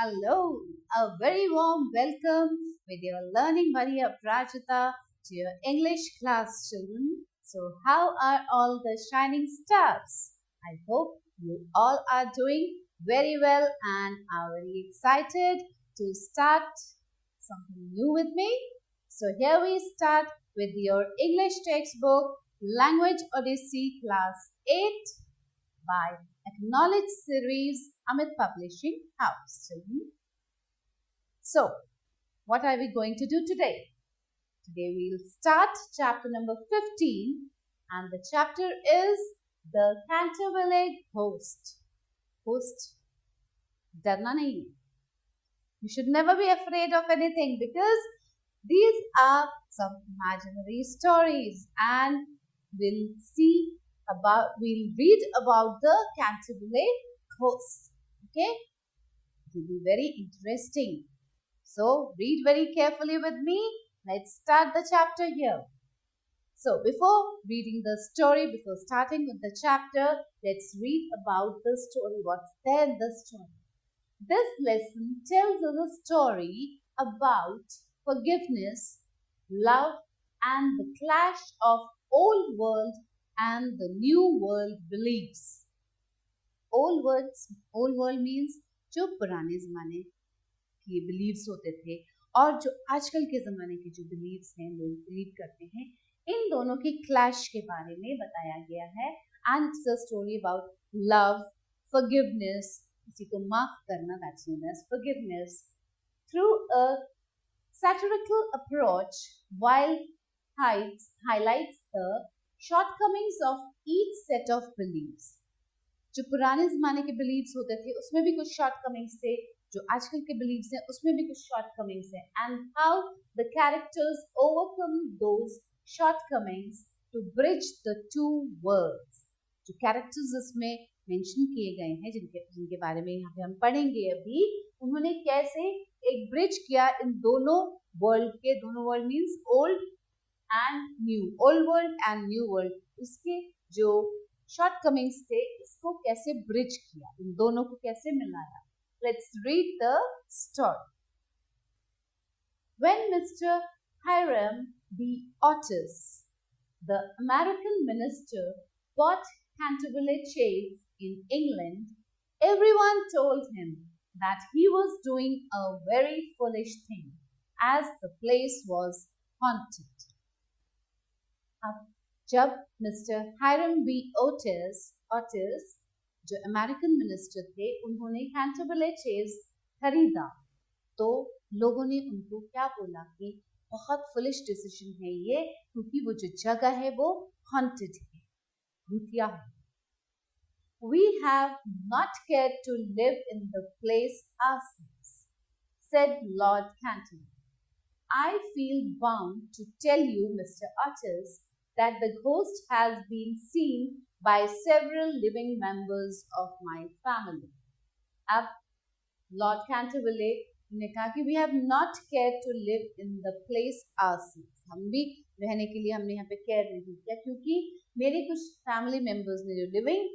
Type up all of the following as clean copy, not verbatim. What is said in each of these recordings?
Hello, a very warm welcome with your learning buddy Aprajita to your English class, children. So, how are all the shining stars? I hope you all are doing very well and are very excited to start something new with me. So, here we start with your English textbook, Language Odyssey, Class 8 by Acknowledge Series, Amit Publishing House. So, what are we going to do today? Today we'll start chapter number 15 and the chapter is The Canterville Ghost. Ghost, डरना नहीं. You should never be afraid of anything because these are some imaginary stories and we'll read about the Canterville ghost. Okay, it will be very interesting. So read very carefully with me. Let's start the chapter here. So before reading the story, before starting with the chapter, let's read about the story. What's there in the story? This lesson tells us a story about forgiveness, love, and the clash of old world and the new world beliefs. Old world means जो पुराने ज़माने के beliefs होते थे और जो आजकल के ज़माने के जो beliefs हैं लोग believe करते हैं इन दोनों के clash के बारे में बताया गया है and it's a story about love, forgiveness, किसी को माफ करना, that's known as forgiveness, through a satirical approach while highlights the shortcomings of each set of beliefs. जो पुराने ज़माने के beliefs होते थे उसमें भी कुछ shortcomings थे, जो आजकल के beliefs हैं उसमें भी कुछ shortcomings हैं and how the characters overcome those shortcomings to bridge the two worlds. जो characters इसमें mention किए गए हैं जिनके बारे में यहाँ पे हम पढ़ेंगे अभी, उन्होंने कैसे एक bridge किया इन दोनों world के, दोनों world means old and new, old world and new world, उसके जो shortcomings थे इसको कैसे bridge किया, इन दोनों को कैसे मिलाया. Let's read the story. When Mr. Hiram B. Otis, the American minister, bought Canterville Chase in England, everyone told him that he was doing a very foolish thing as the place was haunted. जब mister Hiram B Otis जो American minister थे उन्होंने कैंटरविले chase खरीदा तो लोगों ने उनको क्या बोला कि बहुत फुलिश डिसीजन है ये क्योंकि वो जो जगह है वो हॉन्टेड है, भूतिया है. We have not cared to live in the place ourselves, said Lord Canterville. I feel bound to tell you, Mr. Otis, that the ghost has been seen by several living members of my family. अब Lord Canterville ने कहा कि we have not cared to live in the place ourselves. हम भी रहने के लिए हमने यहाँ पे care नहीं किया क्योंकि मेरे कुछ family members ने जो living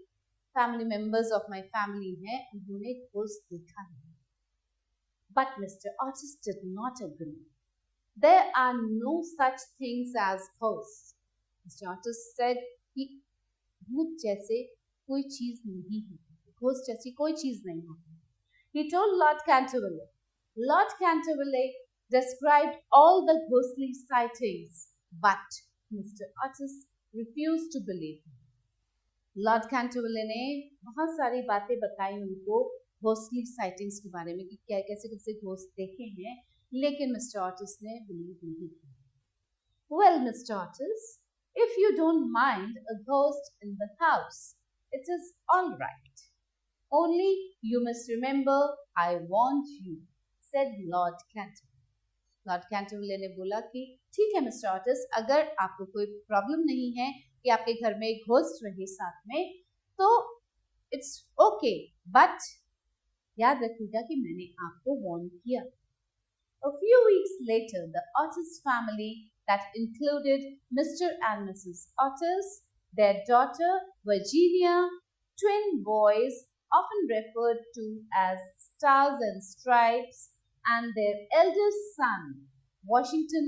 family members of my family हैं उन्होंने ghost देखा है. But Mr. Otis did not agree. There are no such things as ghosts. Mr. Otis said कि भूत जैसे कोई चीज नहीं है, ghost जैसी कोई चीज नहीं होती. He told Lord Canterville. Lord Canterville described all the ghostly sightings, but Mr. Otis refused to believe him. Lord Canterville ने बहुत सारी बातें बताई उनको ghostly sightings के बारे में कि क्या कैसे ghost देखे हैं, लेकिन Mr. Otis ने believe नहीं किया. Well, Mr. Otis, if you don't mind a ghost in the house, it is all right. Only you must remember I warned you, said Lord Canterville. Lord Canterville ने बोला कि ठीक है mister Ottis, अगर आपको कोई प्रॉब्लम नहीं है कि आपके घर में एक घोस्ट रहे साथ में तो इट्स ओके, बट याद रखिएगा कि मैंने आपको वार्न किया. A few weeks later, the Otis family that included Mr. and Mrs. Otis, their daughter Virginia, twin boys often referred to as Stars and Stripes, and their eldest son, Washington,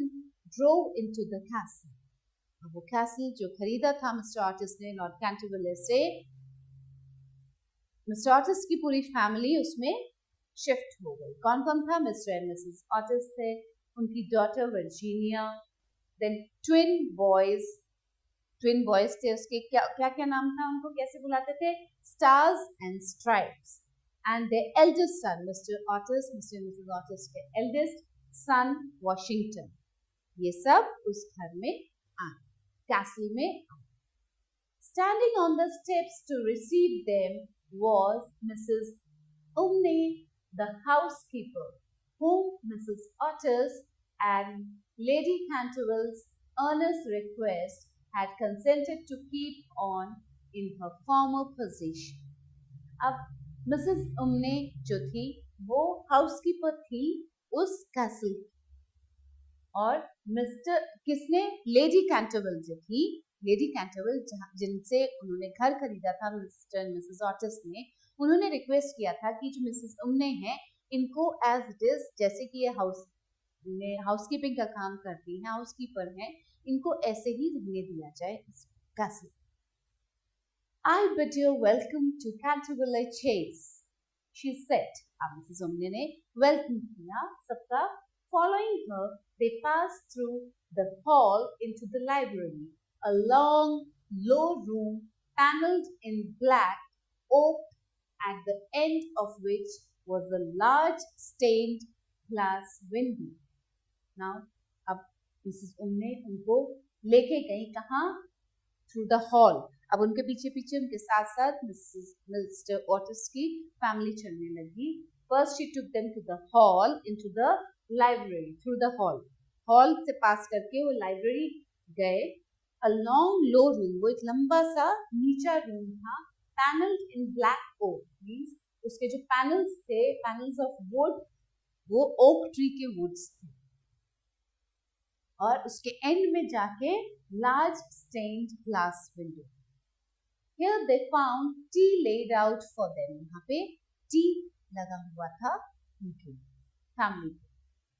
drove into the castle. वो castle जो खरीदा था mister Ottis ने Lord कैंटरविले से, mister Ottis की पूरी family उसमें shift हो गई. कौन कौन था? मिस्टर एंड मिसेस ऑटिस थे, उनकी daughter Virginia, then twin boys थे. उसके क्या क्या क्या नाम था? उनको कैसे बुलाते थे? Stars and stripes. And the eldest son mister Ottis, mister and Mrs Ottis के एल्डेस्ट सन वॉशिंगटन. ये सब उस घर में आए, कैसल में आए. Standing on the steps to receive them was Mrs. Umney, the housekeeper, whom Mrs. Otis and Lady Canterville's earnest request had consented to keep on in her former position. अब Mrs उमने जो थी वो housekeeper थी उस castle की, और mister किसने? Lady Canterville जो थी, लेडी कैंटरविल जिनसे उन्होंने घर खरीदा था मिस्टर एंड मिसेस ऑटिस ने, उन्होंने रिक्वेस्ट किया था कि जो मिसेस उमने हैं इनको एज इट इज, जैसे कि ये हाउसकीपिंग का काम करती हैं, हाउसकीपर हैं, इनको ऐसे ही रहने दिया जाए इस castle. I bid you welcome to Canterville Chase, she said. अब मिसेस उमने ने वेलकम किया सबका. Following her, they passed through the hall into the library, a long, low room panelled in black oak, at the end of which was a large stained glass window. Now, अब Mrs उमने उनको लेके गई कहाँ? Through the hall. अब उनके पीछे पीछे उनके साथ साथ मिस्टर ऑटिस की फैमिली चलने लगी. First she took them to the hall, into the library, through the hall. Hall से पास करके वो लाइब्रेरी गए. A long low room, वो एक लंबा सा नीचा रूम था. Panelled in black oak, means उसके जो पैनल्स थे, पैनल्स ऑफ वुड, वो ओक ट्री के वुड्स थे. और उसके एंड में जाके large stained glass window. Here they found tea laid out for them. यहाँ पे टी लगा हुआ था उनके फैमिली को.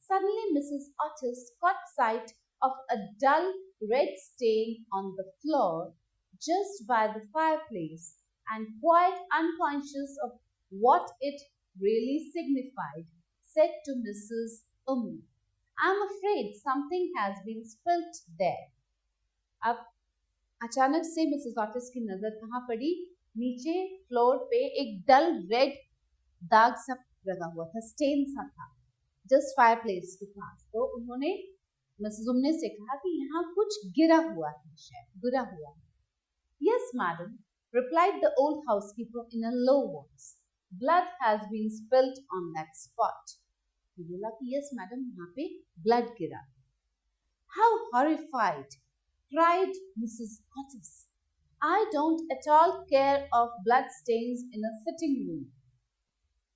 Suddenly Mrs. Otis caught sight of a dull red stain on the floor just by the fireplace, and quite unconscious of what it really signified, said to Mrs. Ummi, I'm afraid something has been spilt there. अब अचानक से Mrs Ottis की नजर कहाँ पड़ी? नीचे floor पे एक डल रेड दाग सा लगा हुआ था, स्टेन सा था, जस्ट फायरप्लेस के पास. तो उन्होंने मिसेस उमने से कहा कि यहाँ कुछ गिरा हुआ है, शायद गिरा हुआ है. Yes, madam, replied the old housekeeper in a low voice. Blood has been spilt on that spot. बोला कि yes, madam, यहाँ पे blood गिरा. How horrified! Cried Mrs. Otis. I don't at all care of blood stains in a sitting room.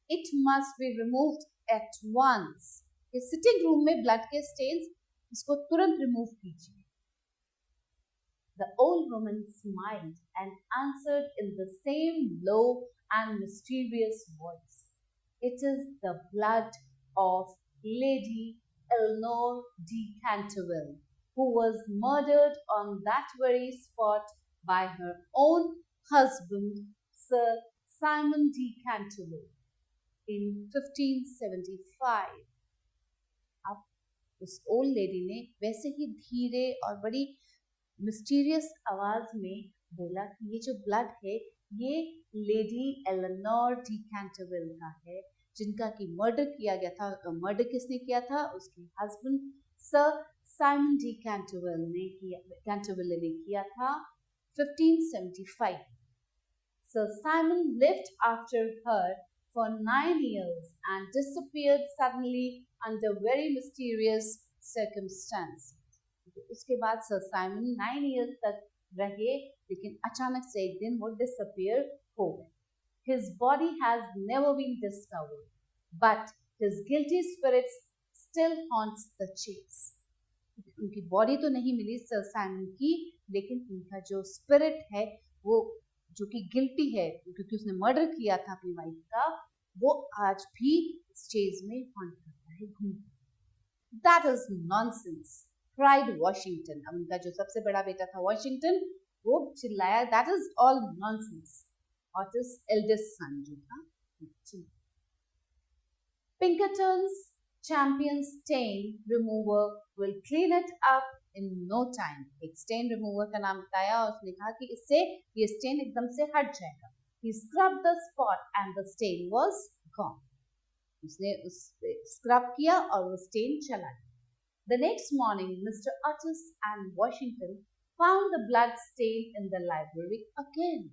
It must be removed at once. इस sitting room में blood के stains, इसको तुरंत remove कीजिए. The old woman smiled and answered in the same low and mysterious voice. It is the blood of Lady Eleanor de Canterville, who was murdered on that very spot by her own husband, Sir Simon de Canterville, in 1575. अब उस old lady ने वैसे ही धीरे और बड़ी mysterious आवाज में बोला कि ये जो ब्लड है ये लेडी एलेनोर डी कैंटरविल का है, जिनका कि मर्डर किया गया था. मर्डर किसने किया था? उसके husband sir Simon D Canterville ने किया था 1575. Sir Simon lived after her for 9 years and disappeared suddenly under very mysterious circumstances. उसके बाद सर साइमन 9 years तक रहे, लेकिन अचानक से एक दिन वो डिसअपियर हो गए. His body has never been discovered, but his guilty spirits still haunts the chase. उनकी बॉडी तो नहीं मिली सर साइमन की, लेकिन उनका जो स्पिरिट है वो जो कि गिल्टी है क्योंकि उसने मर्डर किया था अपनी वाइफ का, वो आज भी स्टेज में हॉन्ट करता है, घूमता है। That is nonsense, cried Washington. अब उनका जो सबसे बड़ा बेटा था वॉशिंगटन, वो चिल्लाया, that is all nonsense. Ottis eldest son जो था, Pinkerton's champion stain remover will clean it up in no time. एक stain remover का नाम बताया और उसने कहा कि इससे ये stain एकदम से हट जाएगा. He scrubbed the spot and the stain was gone. उसने उस scrub किया और वो stain चला गया. The next morning, Mr. Otis and Washington found the blood stain in the library again.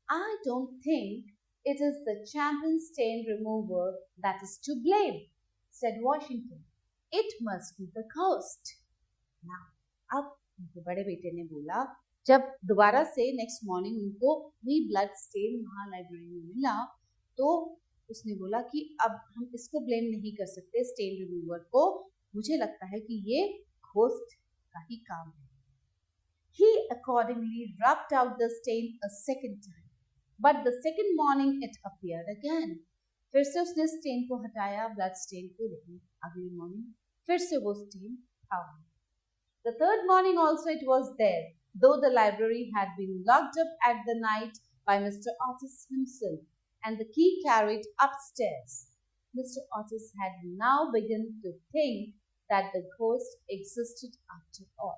I don't think it is the champion stain remover that is to blame, said Washington. It must be the ghost. Now, अब उनके बड़े बेटे ने बोला, जब दोबारा से next morning उनको वही ब्लड स्टेन वहाँ लाइब्रेरी में मिला, तो उसने बोला कि अब हम इसको ब्लेम नहीं कर सकते स्टेन रिमूवर को, मुझे लगता है कि ये घोस्ट का ही काम है. He accordingly rubbed out the stain a second time. But the second morning it appeared again. फिर से उसने स्टेन को हटाया, ब्लड स्टेन को, लेकिन अगली मॉर्निंग फिर से वो स्टेन था. The third morning also it was there, though the library had been locked up at the night by Mr. Otis himself, and the key carried upstairs. Mr. Otis had now begun to think that the ghost existed after all.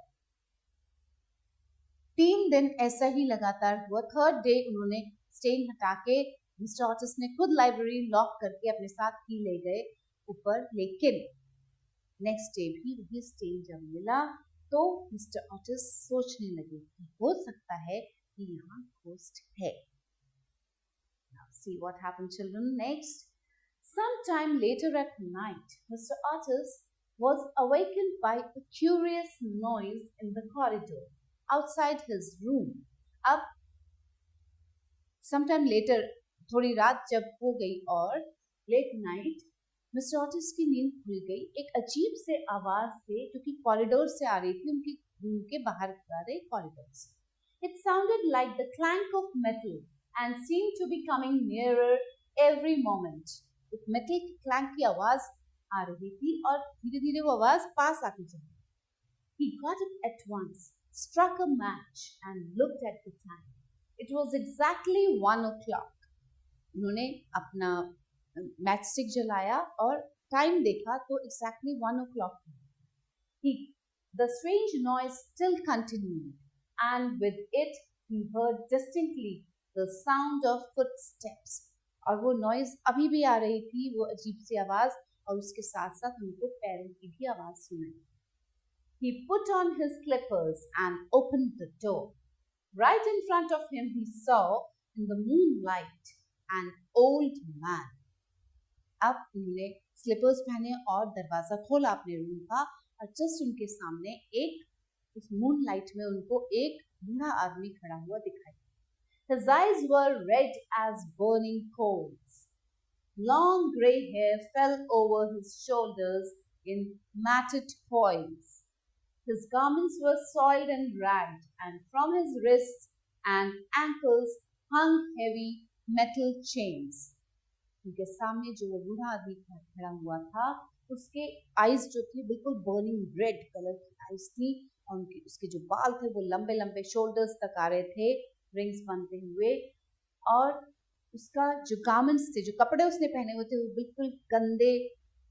3 दिन ऐसा ही लगातार हुआ. Third day उन्होंने stand हटा के mister Ottis ने खुद library lock करके अपने साथ की ले गए ऊपर, लेकिन नेक्स्ट डे भी वही स्टेन जब मिला तो मिस्टर ऑटिस सोचने लगे कि हो सकता है कि यहाँ घोस्ट है. Now see what happened, children. Next, sometime later at night, Mr. Otis was awakened by a curious noise in the corridor outside his room. अब sometime later, थोड़ी रात जब हो गई और लेट नाइट मिस्टर ऑटिस की नींद खुल गई एक अजीब से आवाज से, जो कि कॉरिडोर से आ रही थी, उनके रूम के बाहर आ रहे कॉरिडोर से. It sounded like the clank of metal and seemed to be coming nearer every moment. एक मेटल की क्लैंक की आवाज आ रही थी और धीरे धीरे वो आवाज पास आती चली. He got up at once, struck a match and looked at the time. It was exactly 1 o'clock. उन्होंने अपना मैच स्टिक जलाया और टाइम देखा तो exactly 1 o'clock. The strange noise still continued, and with it he heard distinctly the sound of footsteps. और वो noise अभी भी आ रही थी, वो अजीब सी आवाज, और उसके साथ साथ उनको पैरों की भी आवाज सुनाई. He put on his slippers and opened the door. Right in front of him he saw in the moonlight an old man. अब उन्होंने स्लीपर्स पहने और दरवाजा खोला अपने रूम का, और जस्ट उनके सामने एक उस मूनलाइट में उनको एक बूढ़ा आदमी खड़ा हुआ दिखाई. His eyes were red as burning coals. Long grey hair fell over his shoulders in matted coils. His garments were soiled and ragged, and from his wrists and ankles hung heavy metal chains. उनके सामने जो वो बूढ़ा आदमी खड़ा हुआ था, उसके आईज जो थी बिल्कुल बर्निंग रेड कलर की आईज थी, और उसके जो बाल थे वो लंबे लंबे शोल्डर्स तक आ रहे थे, रिंग्स बनते हुए, और उसका जो गार्मेंट्स थे, जो कपड़े उसने पहने हुए थे, वो बिल्कुल गंदे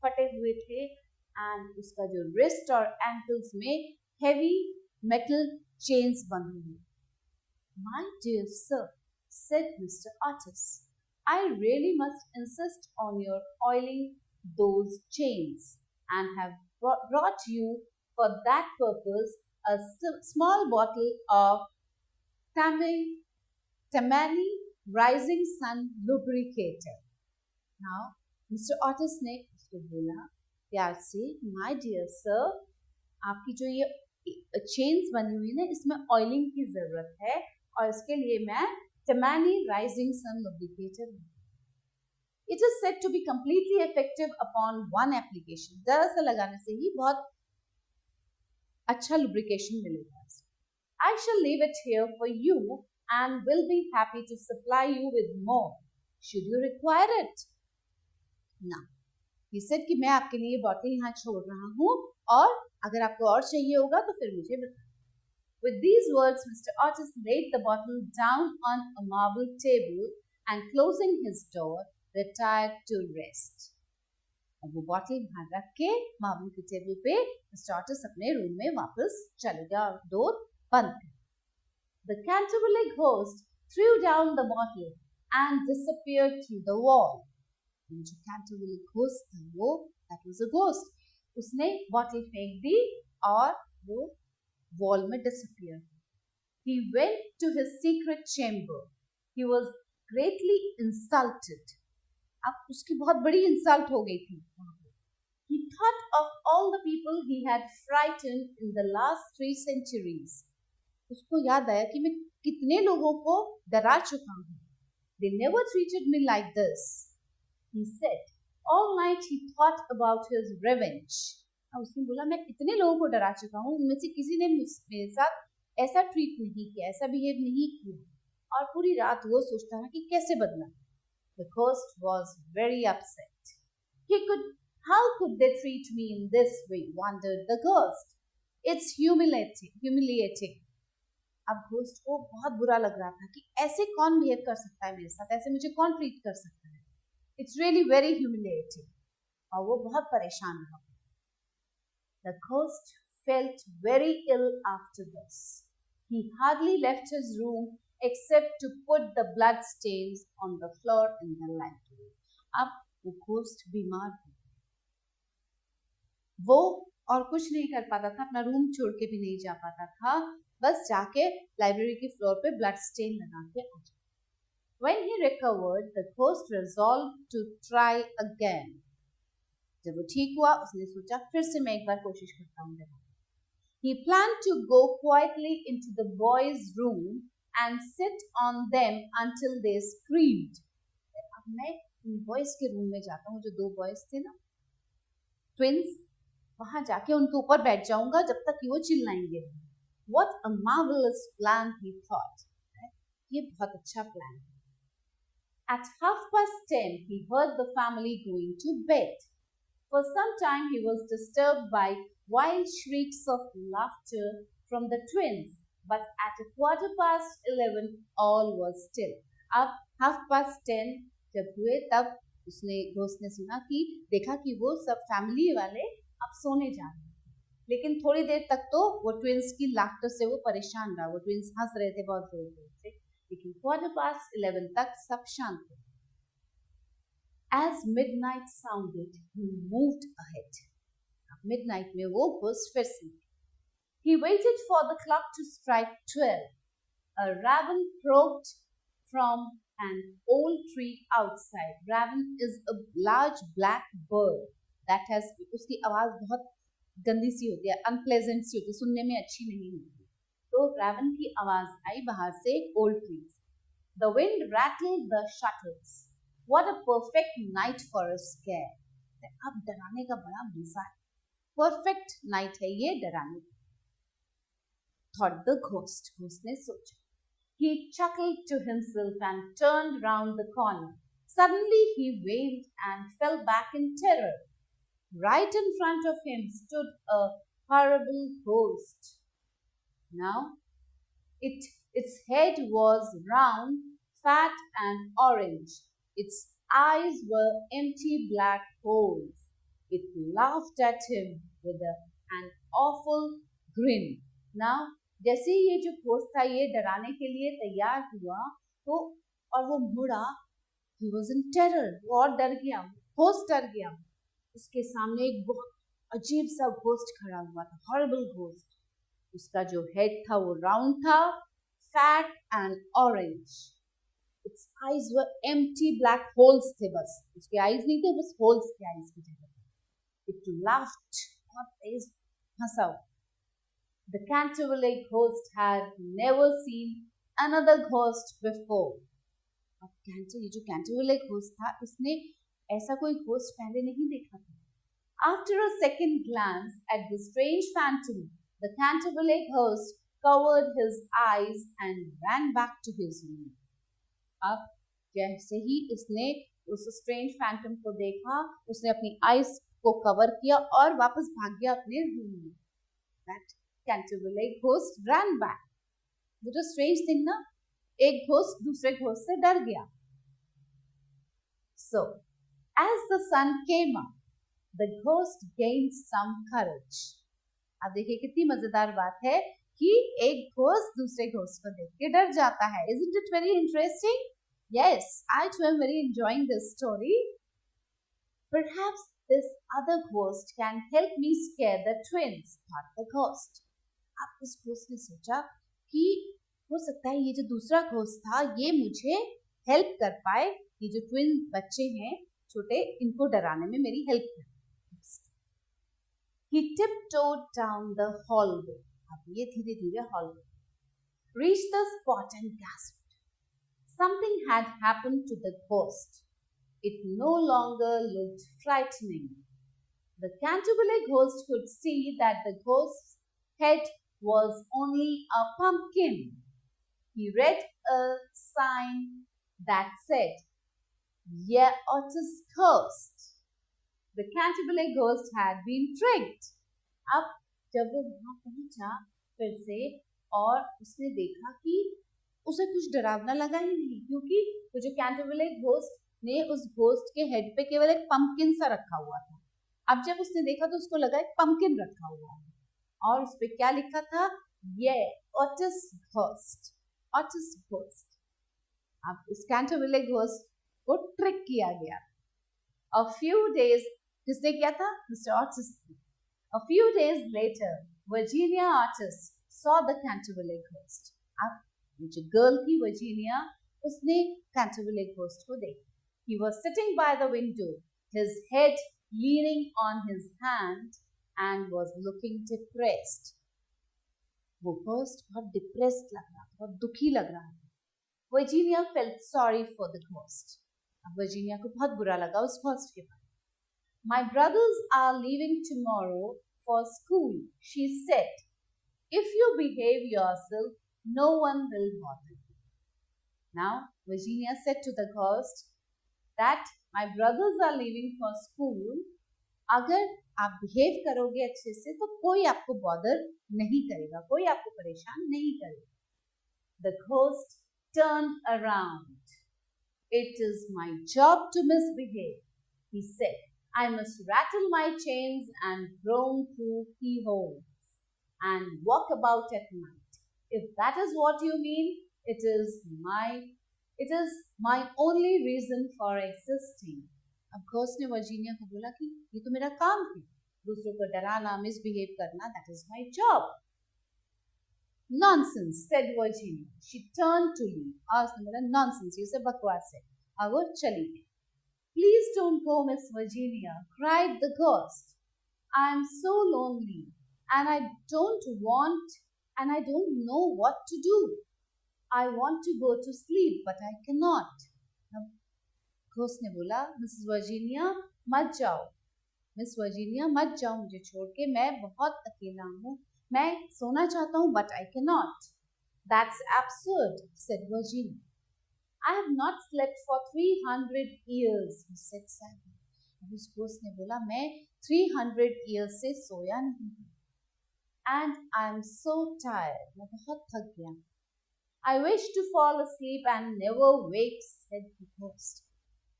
फटे हुए थे, एंड उसका जो रिस्ट और एंकल्स में हेवी मेटल चेन्स बंधे हुए. My dear sir, said Mr. Otis, I really must insist on your oiling those chains, and have brought you for that purpose a small bottle of Tammany Rising Sun Lubricator. Now, Mr. Otis ने उसको बोला प्यार से, My dear sir, आपकी जो ये chains बनी हुई है, इसमें ऑयलिंग की जरूरत है, और इसके लिए मैं Tammany Rising Sun Lubricator. It is said to be completely effective upon one application. दरअसल लगाने से ही बहुत अच्छा lubrication मिलेगा. I shall leave it here for you and will be happy to supply you with more should you require it. Now, he said कि मैं आपके लिए बॉटल यहाँ छोड़ रहा हूँ और अगर आपको और चाहिए होगा तो फिर मुझे बताएं. With these words, Mr. Otis laid the bottle down on a marble table and closing his door, retired to rest. अब वो बॉटल बाहर रख के मार्बल के टेबल पे मिस्टर ऑटिस अपने रूम में वापस चले गया और डोर बंद कर. The Canterville ghost threw down the bottle and disappeared through the wall. जो Canterville ghost था वो, that was a ghost. उसने बॉटल फेंक दी और वो वॉल में disappear. He went to his secret chamber. He was greatly insulted. अब उसकी बहुत बड़ी इंसल्ट हो गई थी. He thought of all the people he had frightened in the last 3 centuries. उसको याद आया कि मैं कितने लोगों को डरा चुका हूँ. They never treated me like this. He said. All night he thought about his revenge. अब उसने बोला मैं इतने लोगों को डरा चुका हूँ, उनमें से किसी ने मेरे साथ ऐसा ट्रीट नहीं किया, ऐसा बिहेव नहीं किया, और पूरी रात वो सोचता है कि कैसे बदला. The ghost was very upset. How could they treat me in this way? Wondered the ghost. It's humiliating. अब ghost को बहुत बुरा लग रहा था कि ऐसे कौन बिहेव कर सकता है मेरे साथ, ऐसे मुझे कौन ट्रीट कर सकता है. It's really very humiliating. और वो बहुत परेशान रहा. The ghost felt very ill after this. He hardly left his room except to put the blood stains on the floor in the library. अब वो ghost बीमार था. वो और कुछ नहीं कर पाता था, अपना रूम छोड़ के भी नहीं जा पाता था, बस जाके लाइब्रेरी की फ्लोर पे ब्लड स्टेन लगा के आ जाता. When he recovered, the ghost resolved to try again. जब वो ठीक हुआ, उसने सोचा फिर से मैं एक बार कोशिश करता हूँ. He planned to go quietly into the boys' room and sit on them until they screamed. अब मैं इन बॉयज के रूम में जाता हूँ, जो 2 बॉयज थे ना, ट्विंस, वहां जाके उनके ऊपर बैठ जाऊंगा जब तक कि वो चिल्लाएंगे. What a marvelous plan, he thought. ये बहुत अच्छा प्लान है. At 10:30, he heard the family going to bed. For some time, he was disturbed by wild shrieks of laughter from the twins, but at 11:15, all was still. अब 10:30 जब हुए तब ghost ने सुना कि देखा कि वो सब फैमिली वाले अब सोने जा रहे हैं, लेकिन थोड़ी देर तक तो वो ट्विंस की लाफ्टर से वो परेशान रहा. वो ट्विंस हंस रहे थे बहुत जोर जोर से, लेकिन 11:15 तक सब शांत थे. As midnight sounded, he moved ahead. Midnight में वो घोस्ट फिर से. He waited for the clock to strike 12. A raven croaked from an old tree outside. Raven is a large black bird that has, उसकी आवाज बहुत गंदी सी होती है, अनप्लेजेंट सी होती है, सुनने में अच्छी नहीं होती. तो raven की आवाज आई बाहर से old trees. The wind rattled the shutters. What a perfect night for a scare. अब डराने का बड़ा मजा है. Perfect night है ये डराने का. Thought the ghost. Ghost ने सोचा. He chuckled to himself and turned round the corner. Suddenly he wailed and fell back in terror. Right in front of him stood a horrible ghost. Now, its head was round, fat and orange. Its eyes were empty black holes. It laughed at him with an awful grin. Now, जैसे ये जो ghost था ये डराने के लिए तैयार हुआ तो और वो मुड़ा, he was in terror. वो और डर गया, घोस्ट डर गया. उसके सामने एक बहुत अजीब सा घोस्ट खड़ा हुआ था, horrible ghost. उसका जो हेड था वो राउंड था, fat and orange. Its eyes were empty black holes थे बस. उसके eyes नहीं थे, बस holes थे eyes की जगह. It laughed और तेज हंसा. The Canterville ghost had never seen another ghost before. अब ये जो Canterville ghost था, इसने ऐसा कोई ghost पहले नहीं देखा था. After a second glance at the strange phantom, the Canterville ghost covered his eyes and ran back to his room. अब जैसे ही इसने उस स्ट्रेंज फैंटम को देखा, उसने अपनी आईज को कवर किया और वापस भाग गया अपने रूम में. That Canterville ghost ran back. वो जो स्ट्रेंज थिंग ना, एक घोस्ट दूसरे घोस्ट से डर गया. So, as the sun came up, the ghost gained some courage. अब देखिए कितनी मजेदार बात है कि एक घोस्ट दूसरे घोस्ट को देख के डर जाता है. Isn't it very interesting? Yes, I too am very enjoying this story. Perhaps this other ghost can help me scare the twins, thought the ghost. अब उस घोस्ट ने सोचा कि हो सकता है ये जो दूसरा घोस्ट था ये मुझे हेल्प कर पाए, ये जो ट्विन बच्चे हैं छोटे, इनको डराने में मेरी हेल्प कर. He tiptoed down the hallway. अब ये धीरे धीरे hallway reached the spot and gasped. Something had happened to the ghost. It no longer looked frightening. The Canterville ghost could see that the ghost's head was only a pumpkin. He read a sign that said, "Yeah, Otis ghost." The Canterville ghost had been tricked. अब जब वो वहां पहुंचा फिर से और उसने देखा कि उसे कुछ डरावना लगा ही नहीं, क्योंकि वो जो कैंटरविले घोस्ट ने उस घोस्ट के हेड पे केवल एक पंपकिन सा रखा हुआ था. अब जब उसने देखा तो उसको लगा एक पंपकिन रखा हुआ है और उस पे क्या लिखा था, ये ऑटिस घोस्ट, ऑटिस घोस्ट. अब इस कैंटरविले घोस्ट को ट्रिक किया गया. A few days, किसने किया था? Mr. Otis. A few days later, Virginia Otis saw the Canterville ghost. अब जो गर्ल थी वर्जीनिया, उसने कैंटरविले घोस्ट को देखा. He was sitting by the window, his head leaning on his hand, and was looking depressed. वो ghost बहुत depressed लग रहा था, बहुत दुखी लग रहा था. Virginia felt sorry for the ghost. अब वर्जीनिया को बहुत बुरा लगा उस घोस्ट के बारे में. My brothers are leaving tomorrow for school, she said. If you behave yourself, no one will bother you. Now, Virginia said to the ghost that my brothers are leaving for school. अगर आप behave करोगे अच्छे से तो कोई आपको bother नहीं करेगा, कोई आपको परेशान नहीं करेगा. The ghost turned around. It is my job to misbehave, he said. I must rattle my chains and roam through keyholes and walk about at night. If that is what you mean, it is my only reason for existing. अब ghost ने Virginia को बोला कि ये तो मेरा काम है, दूसरों को डराना, मिसबिहेव करना, that is my job. Nonsense, said Virginia. She turned to leave. और उसने बोला nonsense, ये सब बकवास है. और वो चली गई. Please don't go, Miss Virginia, cried the ghost. I am so lonely and I don't know what to do. I want to go to sleep, but I cannot. Ghost ने बोला, मिसेस वर्जीनिया मत जाओ, miss Virginia मत जाओ मुझे छोड़ के, मैं बहुत अकेला हूँ, मैं सोना चाहता हूँ, but I cannot. That's absurd, said Virginia. I have not slept for 300 years, he said sadly. उस घोस्ट ने बोला, मैं 300 years से सोया नहीं हूँ. And I am so tired, मैं बहुत थक गया. I wish to fall asleep and never wake, said the ghost.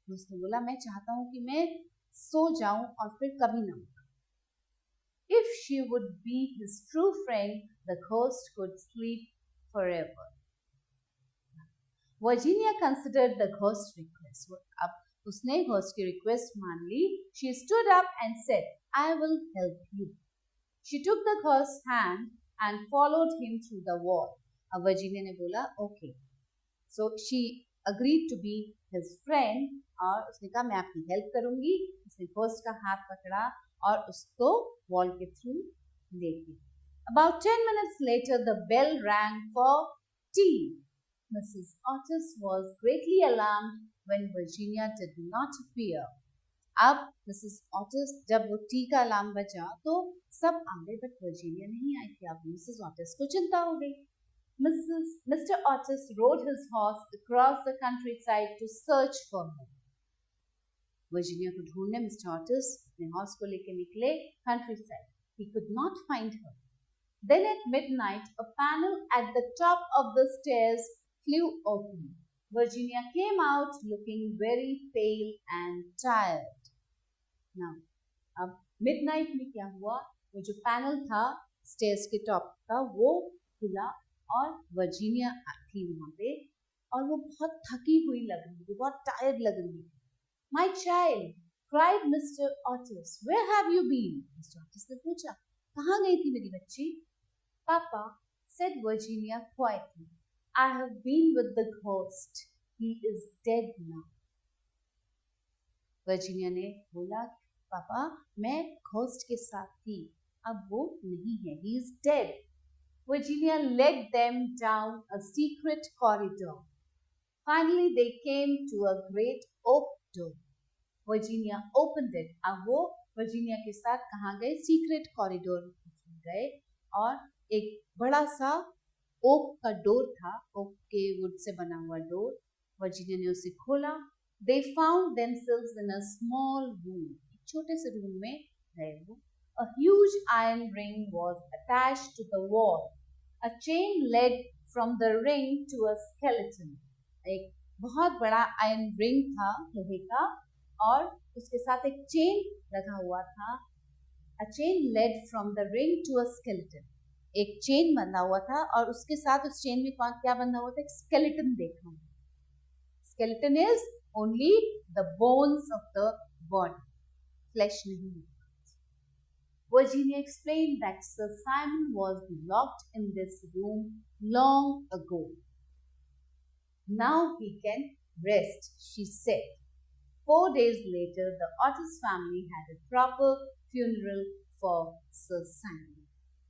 Ghost ने बोला, मैं चाहता हूँ कि मैं सो जाऊं और फिर कभी ना उठूं. If she would be his true friend, the ghost could sleep forever. Virginia considered the ghost's request. अब उसने घोस्ट की रिक्वेस्ट मान ली. She stood up and said, I will help you. She took the ghost's hand and followed him through the wall. अब Virginia ने बोला, okay. So she agreed to be his friend और उसने कहा मैं आपकी हेल्प करूंगी. उसने घोस्ट का हाथ पकड़ा और उसको वॉल के थ्रू ले गया. About 10 minutes later, the bell rang for tea. Mrs. Otis was greatly alarmed when Virginia did not appear. अब मिसेस ऑटिस जब वो टी का अलार्म बजा तो सब आ गए बट वर्जीनिया नहीं आई थी। अब मिसेस ऑटिस को चिंता हो गई। Mr. Otis rode his horse across the countryside to search for her. Virginia को ढूंढने मिस्टर ऑटिस अपने हॉर्स को लेकर निकले countryside. He could not find her. Then at midnight, a panel at the top of the stairs flew open. Virginia came out looking very pale and tired. Now, अब midnight में क्या हुआ? वो जो पैनल था स्टेयर्स के top का वो खुला और वर्जीनिया थी वहां पे और वो बहुत थकी हुई लग रही थी, बहुत टायर्ड लग रही थी। My child, cried Mr. Otis, where have you been? Mr. Otis ने पूछा, कहाँ गई थी मेरी बच्ची? Papa, said Virginia quietly, I have been with the ghost. He is dead now. Virginia ने बोला, पापा मैं घोस्ट के साथ थी, अब वो नहीं है, he is dead. Virginia led them down a secret corridor. Finally, they came to a great oak door. Virginia opened it. अब वो वर्जीनिया के साथ कहाँ गए? सीक्रेट कॉरिडोर गए और एक बड़ा सा ओक का डोर था, ओक के वुड से बना हुआ डोर। वर्जीनिया ने उसे खोला. They found themselves in a small room. एक छोटे से रूम में गए वो. A huge iron ring was attached to the wall. A chain led from the ring to a skeleton. एक बहुत बड़ा आयरन रिंग था लोहे का और उसके साथ एक चेन लगा हुआ था. A chain led from the ring to a skeleton. एक चेन बंधा हुआ था और उसके साथ उस चेन में क्या बंधा हुआ था? एक skeleton देखा. Skeleton is only the bones of the body. Flesh नहीं. Virginia explained that Sir Simon was locked in this room long ago. Now he can rest, she said. 4 days later, the Otis family had a proper funeral for Sir Simon.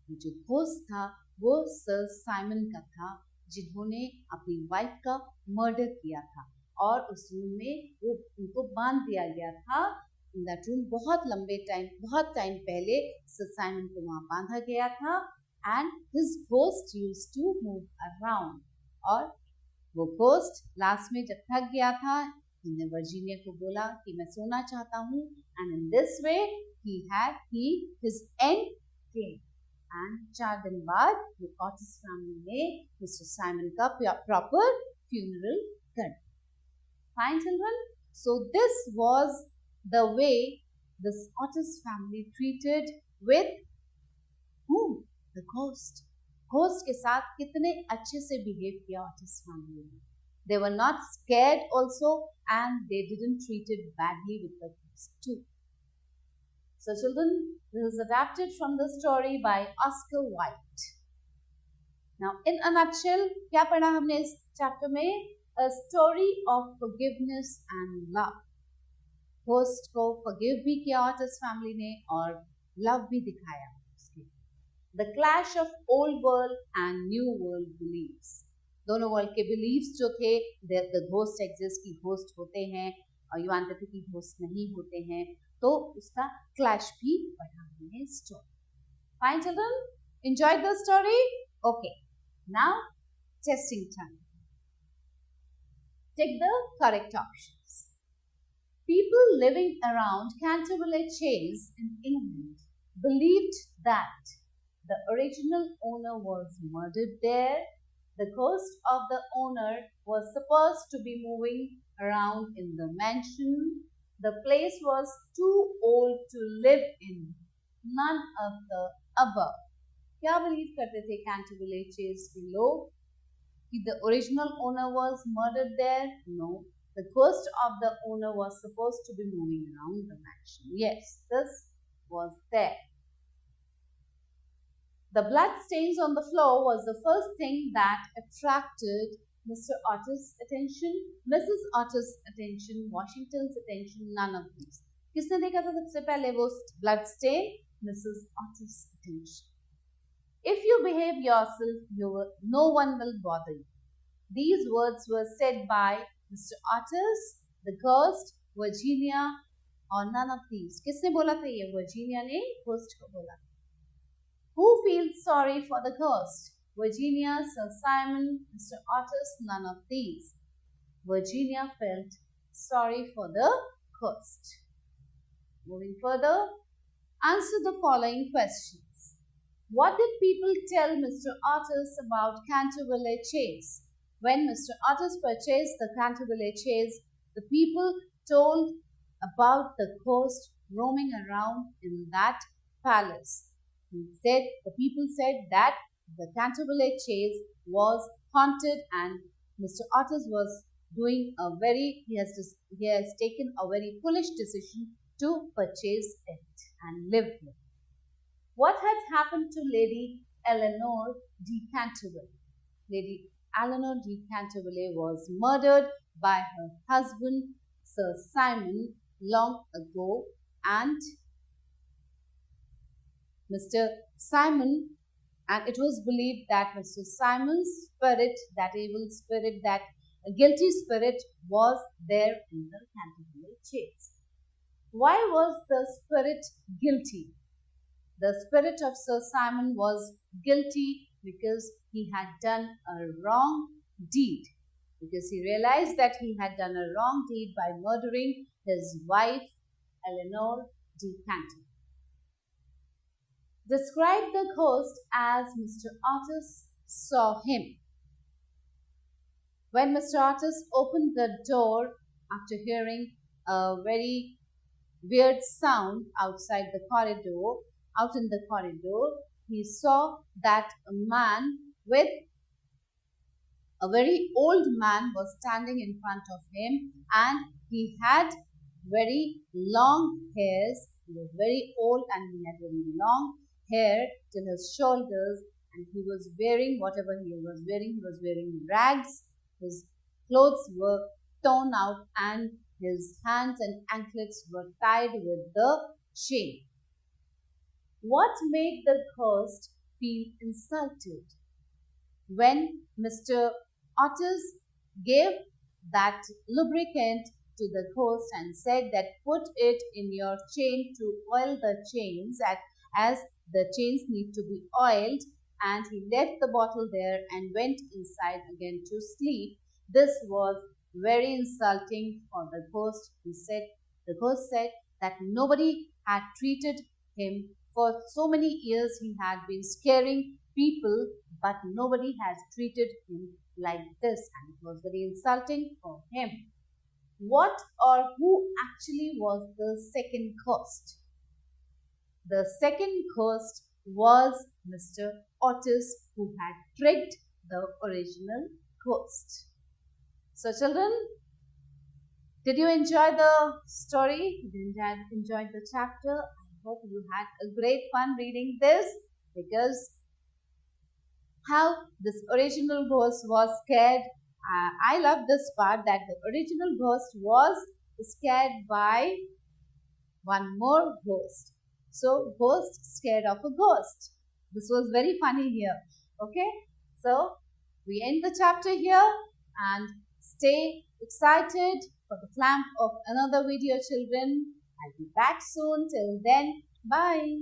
जो ghost था वो sir Simon का था जिन्होंने अपनी wife का murder किया था और उस रूम में वो उनको बांध दिया गया था. In that room बहुत टाइम पहले सर साइमन को वहाँ बांधा गया था and his ghost used to move around. और वो ghost लास्ट में जब थक गया था उसने वर्जीनिया को बोला कि मैं सोना चाहता हूँ and in this way his end came. and 4 दिन बाद वो ऑटिस फैमिली ने मिस्टर साइमन का प्रॉपर फ्यूनरल कर दिया. Fine children, so this was the way this Otis family treated with whom? The ghost. Ghost के साथ कितने अच्छे से behave किया Otis family ने. They were not scared also and they didn't treat it badly with the ghost too. So children, this is adapted from the story by Oscar Wilde. Now in a nutshell, क्या पढ़ा हमने इस chapter में? A story of forgiveness and love. Ghost को forgive भी किया Ottis family ने और love भी दिखाया उसके. The clash of old world and new world beliefs. दोनों वर्ल्ड के beliefs जो थे, the ghost exists कि ghost होते हैं और युवांतति की ghost नहीं होते हैं, तो उसका clash भी पढ़ा हमने story. Fine children, enjoyed the story? Okay, now testing time. Take the correct options. People living around Canterville Chase in England believed that the original owner was murdered there. The ghost of the owner was supposed to be moving around in the mansion. The place was too old to live in. None of the above. क्या believe करते थे Canterville Chase के लोग? The original owner was murdered there? No. The ghost of the owner was supposed to be moving around the mansion. Yes, this was there. The blood stains on the floor was the first thing that attracted Mr. Otis' attention, Mrs. Otis' attention, Washington's attention, none of these. किसने देखा था सबसे पहले वो blood stain? Mrs. Otis' attention. If you behave yourself, no one will bother you. These words were said by Mr. Otis, the ghost, Virginia, और none of these. किसने बोला था ये? Virginia ने ghost को बोला. Who feels sorry for the ghost? Virginia, Sir Simon, Mr. Otis, none of these. Virginia felt sorry for the ghost. Moving further, answer the following questions. What did people tell Mr. Otis about Canterville Chase? When Mr. Otis purchased the Canterville Chase, the people told about the ghost roaming around in that palace. The people said that the Canterville Chase was haunted, and Mr. Otis was he has taken a very foolish decision to purchase it and live here. What had happened to Lady Eleanor de Canterville? Lady Eleanor de Canterville was murdered by her husband, Sir Simon, long ago, and Mr. Simon, and it was believed that Mr. Simon's spirit, that evil spirit, that guilty spirit, was there in the Canterville Chase. Why was the spirit guilty? The spirit of Sir Simon was guilty because he had done a wrong deed, because he realized that he had done a wrong deed by murdering his wife, Eleanor de Canterville. Describe the ghost as Mr. Otis saw him. When Mr. Otis opened the door after hearing a very weird sound outside the corridor, out in the corridor, he saw that a man with a very old man was standing in front of him, and he had very long hairs. He was very old and he had very long hair till his shoulders, and he was wearing whatever he was wearing. He was wearing rags. His clothes were torn out, and his hands and anklets were tied with the chain. What made the ghost feel insulted? When Mr. Otis gave that lubricant to the ghost and said that put it in your chain to oil the chains, as the chains need to be oiled, and he left the bottle there and went inside again to sleep. This was very insulting for the ghost. The ghost said that nobody had treated him for so many years. He had been scaring people, but nobody has treated him like this, and it was very insulting for him. What or who actually was the second ghost? The second ghost was Mr. Otis, who had tricked the original ghost. So children, did you enjoy the story? Did you enjoy the chapter? I hope you had a great fun reading this, because how this original ghost was scared. I love this part, that the original ghost was scared by one more ghost. So ghost scared of a ghost. This was very funny here. Okay, so we end the chapter here, and stay excited for the clamp of another video, children. I'll be back soon. Till then, bye.